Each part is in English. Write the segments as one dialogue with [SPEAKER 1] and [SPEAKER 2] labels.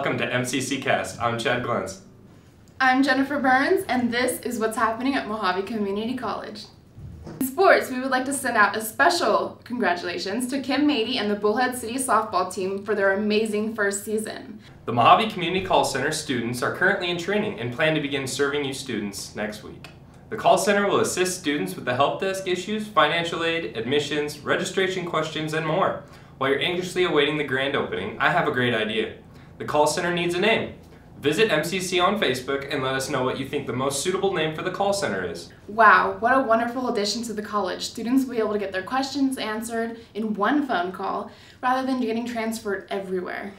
[SPEAKER 1] welcome to MCC CAST. I'm Chad Glentz.
[SPEAKER 2] I'm Jennifer Burns, and this is what's happening at Mohave Community College. In sports, we would like to send out a special congratulations to Kim Mady and the Bullhead City softball team for their amazing first season.
[SPEAKER 1] The Mohave Community Call Center students are currently in training and plan to begin serving you students next week. The call center will assist students with the help desk issues, financial aid, admissions, registration questions, and more. While you're anxiously awaiting the grand opening, I have a great idea. The call center needs a name. Visit MCC on Facebook and let us know what you think the most suitable name for the call center is.
[SPEAKER 2] Wow, what a wonderful addition to the college. Students will be able to get their questions answered in one phone call rather than getting transferred everywhere.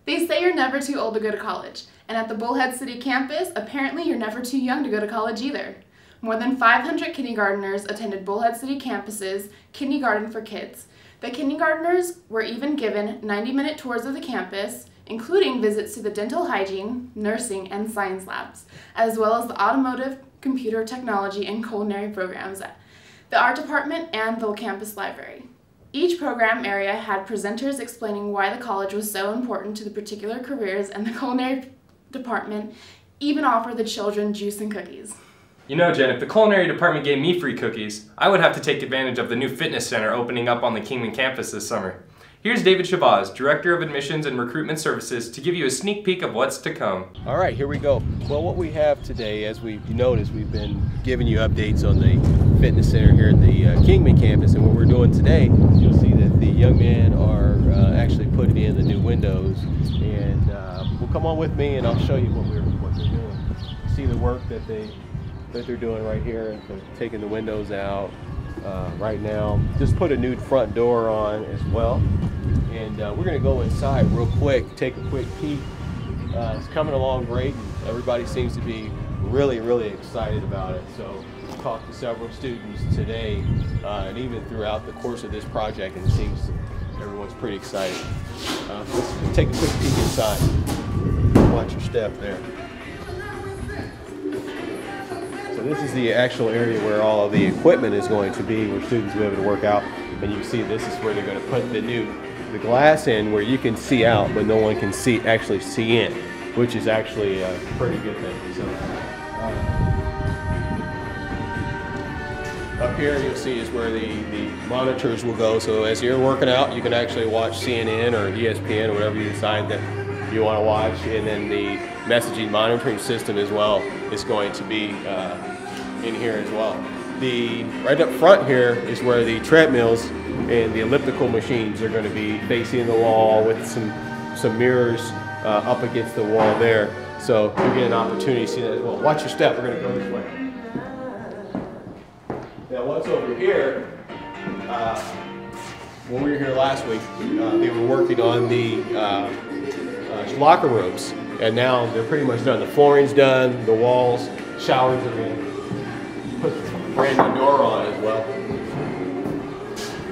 [SPEAKER 2] They say you're never too old to go to college, and at the Bullhead City campus, apparently you're never too young to go to college either. More than 500 kindergartners attended Bullhead City campus's Kindergarten for Kids. The kindergartners were even given 90-minute tours of the campus, including visits to the dental hygiene, nursing, and science labs, as well as the automotive, computer technology, and culinary programs at the art department and the campus library. Each program area had presenters explaining why the college was so important to the particular careers, and the culinary department even offered the children juice and cookies.
[SPEAKER 1] You know, Jen, if the culinary department gave me free cookies, I would have to take advantage of the new fitness center opening up on the Kingman campus this summer. Here's David Shabazz, Director of Admissions and Recruitment Services, to give you a sneak peek of what's to come.
[SPEAKER 3] All right, here we go. Well, what we have today, as you noticed, we've been giving you updates on the fitness center here at the Kingman campus, and what we're doing today, you'll see that the young men are actually putting in the new windows, and well, come on with me and I'll show you what they're doing. See the work that they're doing right here. They're taking the windows out right now. Just put a new front door on as well. And we're going to go inside real quick, take a quick peek. It's coming along great, and everybody seems to be really excited about it. So we talked to several students today, and even throughout the course of this project, and it seems everyone's pretty excited. Let's take a quick peek inside. Watch your step there. So this is the actual area where all of the equipment is going to be, where students will be able to work out. And you can see this is where they're going to put the glass in, where you can see out, but no one can actually see in, which is actually a pretty good thing. So up here you'll see is where the monitors will go. So as you're working out, you can actually watch CNN or ESPN or whatever you decide that you want to watch, and then the messaging monitoring system as well is going to be in here as well. Right up front here is where the treadmills and the elliptical machines are going to be facing the wall with some mirrors up against the wall there. So you get an opportunity to see that as well. Watch your step, we're going to go this way. Now what's over here, when we were here last week, they were working on the locker rooms, and now they're pretty much done. The flooring's done, the walls, showers are in. Put a brand new door on as well.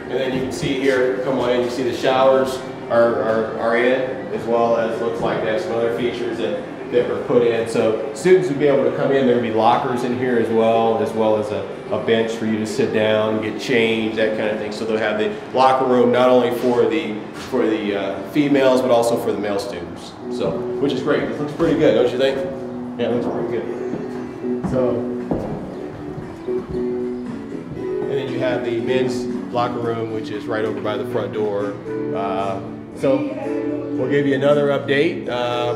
[SPEAKER 3] And then you can see here, come on in, you see the showers are in, as well as looks like they have some other features that were put in. So students will be able to come in, there will be lockers in here as well as a bench for you to sit down, get changed, that kind of thing. So they'll have the locker room not only for the females, but also for the male students. So, which is great. This looks pretty good, don't you think? Yeah, it looks pretty good. So, and then you have the men's locker room, which is right over by the front door. So we'll give you another update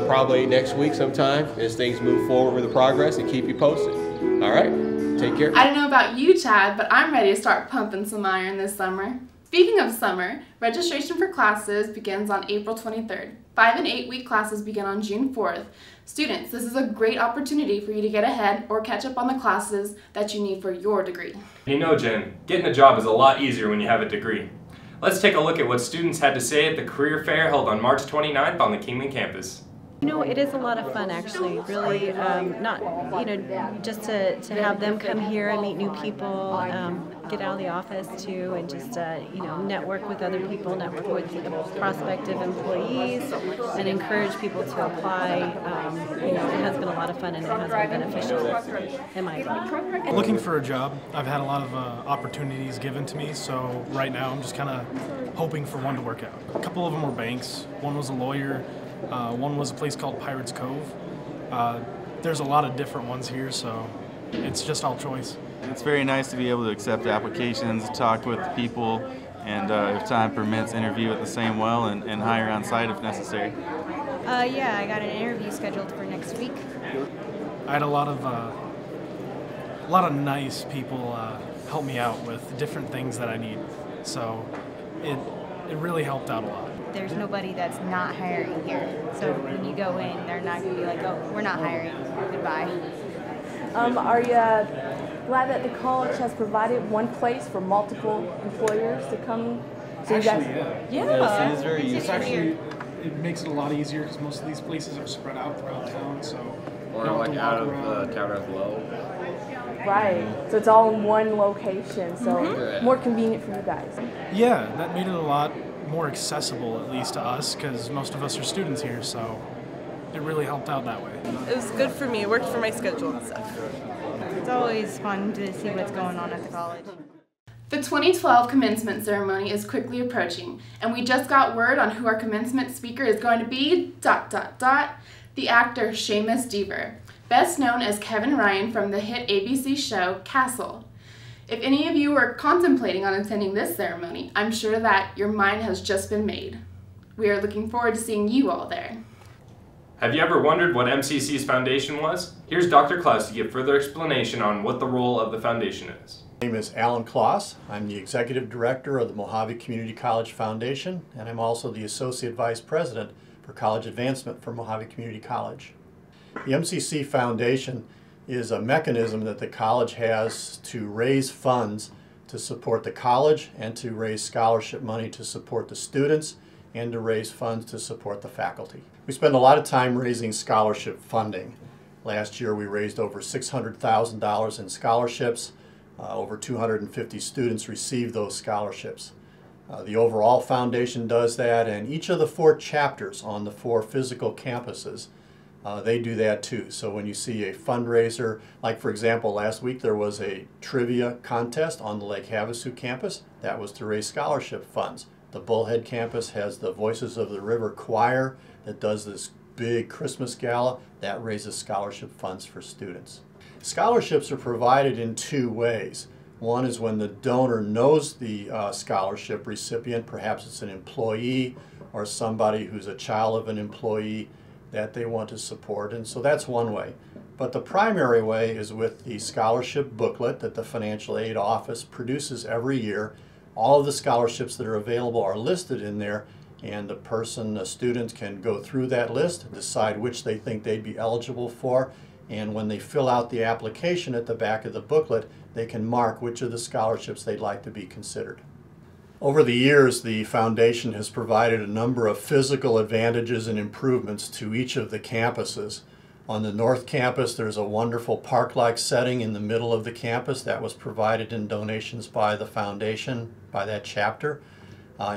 [SPEAKER 3] probably next week sometime as things move forward with the progress, and keep you posted. All right, take care.
[SPEAKER 2] I don't know about you, Chad, but I'm ready to start pumping some iron this summer. Speaking of summer, registration for classes begins on April 23rd. 5- and 8-week classes begin on June 4th. Students, this is a great opportunity for you to get ahead or catch up on the classes that you need for your degree.
[SPEAKER 1] You know, Jen, getting a job is a lot easier when you have a degree. Let's take a look at what students had to say at the career fair held on March 29th on the Kingman campus.
[SPEAKER 4] You know, it is a lot of fun actually, really, just to have them come here and meet new people, get out of the office too, and just, network with other people, network with prospective employees, and encourage people to apply. It has been a lot of fun, and it has been beneficial in my opinion.
[SPEAKER 5] Looking for a job, I've had a lot of opportunities given to me, so right now I'm just kind of hoping for one to work out. A couple of them were banks, one was a lawyer, One was a place called Pirates Cove. There's a lot of different ones here, so it's just all choice.
[SPEAKER 6] It's very nice to be able to accept applications, talk with people, and if time permits, interview at the same well and hire on site if necessary.
[SPEAKER 4] Yeah, I got an interview scheduled for next week.
[SPEAKER 5] I had a lot of nice people help me out with different things that I need, so it really helped out a lot.
[SPEAKER 7] There's nobody that's not hiring here, so when you go in, they're not going to be like, oh, we're not hiring, goodbye.
[SPEAKER 8] Are you glad that the college has provided one place for multiple employers to come? So
[SPEAKER 5] Actually,
[SPEAKER 8] yeah.
[SPEAKER 5] yeah.
[SPEAKER 6] It is very
[SPEAKER 5] It's
[SPEAKER 6] easy.
[SPEAKER 5] actually, it makes it a lot easier because most of these places are spread out throughout town, so
[SPEAKER 9] Or
[SPEAKER 5] you don't have
[SPEAKER 9] like
[SPEAKER 5] to
[SPEAKER 9] out
[SPEAKER 5] walk
[SPEAKER 9] of
[SPEAKER 5] around.
[SPEAKER 9] town as well.
[SPEAKER 8] Right. So it's all in one location, so more convenient for you guys.
[SPEAKER 5] Yeah, that made it a lot more accessible, at least to us, because most of us are students here, so it really helped out that way.
[SPEAKER 10] It was good for me. It worked for my schedule and stuff.
[SPEAKER 7] It's always fun to see what's going on at the college.
[SPEAKER 2] The 2012 commencement ceremony is quickly approaching, and we just got word on who our commencement speaker is going to be, ... the actor Seamus Dever, best known as Kevin Ryan from the hit ABC show Castle. If any of you are contemplating on attending this ceremony, I'm sure that your mind has just been made. We are looking forward to seeing you all there.
[SPEAKER 1] Have you ever wondered what MCC's foundation was? Here's Dr. Klaus to give further explanation on what the role of the foundation is.
[SPEAKER 11] My name is Alan Klaus. I'm the Executive Director of the Mohave Community College Foundation, and I'm also the Associate Vice President for College Advancement for Mohave Community College. The MCC Foundation is a mechanism that the college has to raise funds to support the college and to raise scholarship money to support the students and to raise funds to support the faculty. We spend a lot of time raising scholarship funding. Last year we raised over $600,000 in scholarships. Over 250 students received those scholarships. The overall foundation does that, and each of the 4 chapters on the 4 physical campuses, they do that too. So when you see a fundraiser, like for example last week there was a trivia contest on the Lake Havasu campus, that was to raise scholarship funds. The Bullhead campus has the Voices of the River Choir that does this big Christmas gala, that raises scholarship funds for students. Scholarships are provided in 2 ways. One is when the donor knows the scholarship recipient, perhaps it's an employee or somebody who's a child of an employee that they want to support, and so that's one way. But the primary way is with the scholarship booklet that the Financial Aid Office produces every year. All of the scholarships that are available are listed in there, and the student can go through that list, decide which they think they'd be eligible for, and when they fill out the application at the back of the booklet, they can mark which of the scholarships they'd like to be considered. Over the years, the foundation has provided a number of physical advantages and improvements to each of the campuses. On the North Campus, there's a wonderful park-like setting in the middle of the campus that was provided in donations by the foundation, by that chapter.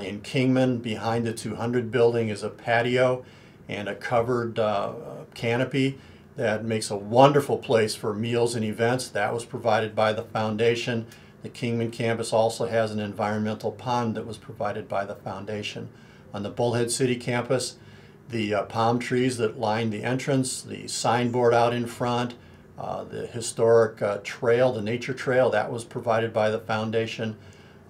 [SPEAKER 11] In Kingman, behind the 200 building, is a patio and a covered canopy that makes a wonderful place for meals and events. That was provided by the foundation. The Kingman campus also has an environmental pond that was provided by the foundation. On the Bullhead City campus, the palm trees that line the entrance, the signboard out in front, the historic trail, the nature trail, that was provided by the foundation.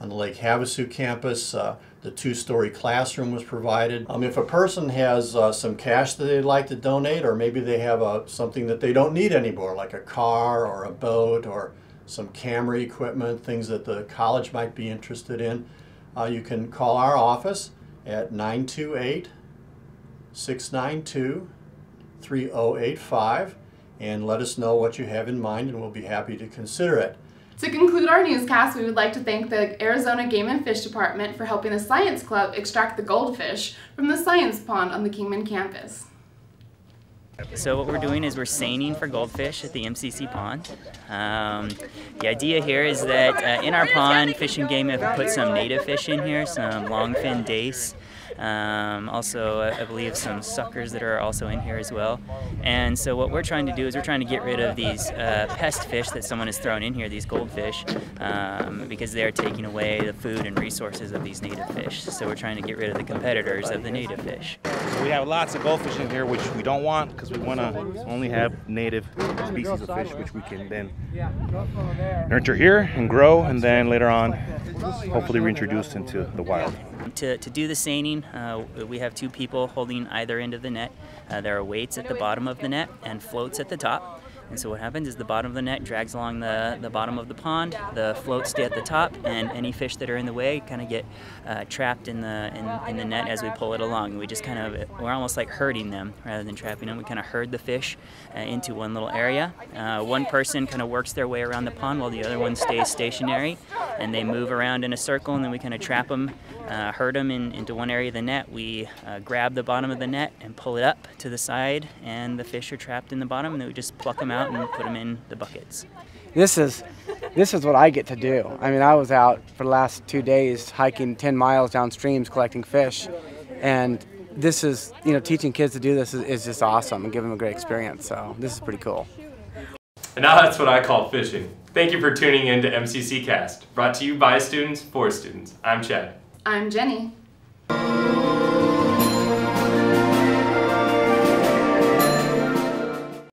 [SPEAKER 11] On the Lake Havasu campus, the 2-story classroom was provided. If a person has some cash that they'd like to donate, or maybe they have something that they don't need anymore, like a car or a boat or some camera equipment, things that the college might be interested in, you can call our office at 928-692-3085 and let us know what you have in mind, and we'll be happy to consider it.
[SPEAKER 2] To conclude our newscast, we would like to thank the Arizona Game and Fish Department for helping the Science Club extract the goldfish from the science pond on the Kingman campus.
[SPEAKER 12] So what we're doing is we're seining for goldfish at the MCC pond. The idea here is that in our pond, Fish and Game have put some native fish in here, some longfin dace. Also, I believe some suckers that are also in here as well. And so what we're trying to do is we're trying to get rid of these pest fish that someone has thrown in here, these goldfish, because they're taking away the food and resources of these native fish. So we're trying to get rid of the competitors of the native fish.
[SPEAKER 9] So we have lots of goldfish in here, which we don't want because we want to only have native species of fish, which we can then nurture here and grow, and then later on hopefully reintroduce into the wild.
[SPEAKER 12] To do the seining, we have two people holding either end of the net. There are weights at the bottom of the net and floats at the top. And so what happens is the bottom of the net drags along the bottom of the pond, the floats stay at the top, and any fish that are in the way kind of get trapped in the net as we pull it along. We just kind of, we're almost like herding them rather than trapping them. We kind of herd the fish into one little area. One person kind of works their way around the pond while the other one stays stationary, and they move around in a circle, and then we kind of trap them, herd them into one area of the net. We grab the bottom of the net and pull it up to the side, and the fish are trapped in the bottom, and then we just pluck them out and put them in the buckets.
[SPEAKER 13] This is what I get to do. I mean, I was out for the last 2 days hiking 10 miles downstreams collecting fish, and this is, you know, teaching kids to do this is just awesome and give them a great experience. So this is pretty cool.
[SPEAKER 1] And now that's what I call fishing. Thank you for tuning in to MCC CAST, brought to you by students for students. I'm Chad.
[SPEAKER 2] I'm Jenny.